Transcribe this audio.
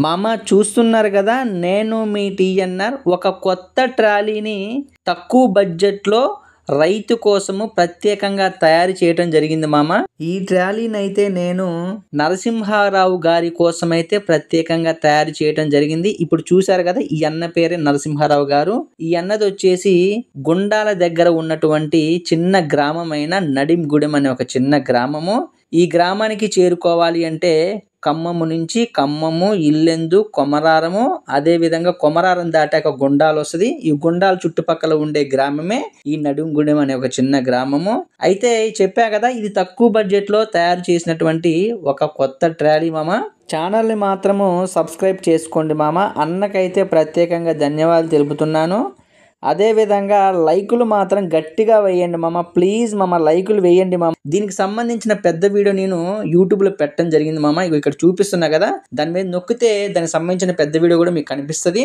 మామ చూస్తున్నారు కదా, నేను మీ టీఎన్ఆర్ ఒక కొత్త ట్రాలీని తక్కువ బడ్జెట్లో రైతు కోసము ప్రత్యేకంగా తయారు చేయడం జరిగింది మామ. ఈ ట్రాలీని అయితే నేను నరసింహారావు గారి కోసం అయితే ప్రత్యేకంగా తయారు చేయడం జరిగింది. ఇప్పుడు చూశారు కదా, ఈ అన్న పేరే నరసింహారావు గారు. ఈ అన్నది వచ్చేసి గుండాల దగ్గర ఉన్నటువంటి చిన్న గ్రామమైన నడింగూడెం అనే ఒక చిన్న గ్రామము. ఈ గ్రామానికి చేరుకోవాలి అంటే ఖమ్మము నుంచి ఖమ్మము, ఇల్లెందు, కొమరారము, అదే విధంగా కొమరారం దాటాక గుండాలు వస్తుంది. ఈ గుండాల చుట్టుపక్కల ఉండే గ్రామమే ఈ నడింగూడెం అనే ఒక చిన్న గ్రామము. అయితే చెప్పా కదా, ఇది తక్కువ బడ్జెట్ లో తయారు చేసినటువంటి ఒక కొత్త ట్రాలీ మామ. ఛానల్ని మాత్రము సబ్స్క్రైబ్ చేసుకోండి మామ. అన్నకైతే ప్రత్యేకంగా ధన్యవాదాలు తెలుపుతున్నాను. అదేవిధంగా లైకులు మాత్రం గట్టిగా వేయండి మామ, ప్లీజ్ మామ, లైకులు వేయండి మామ. దీనికి సంబంధించిన పెద్ద వీడియో నేను యూట్యూబ్లో పెట్టడం జరిగింది మామ. ఇక్కడ చూపిస్తున్నా కదా, దాని మీద నొక్కితే దానికి సంబంధించిన పెద్ద వీడియో కూడా మీకు కనిపిస్తుంది.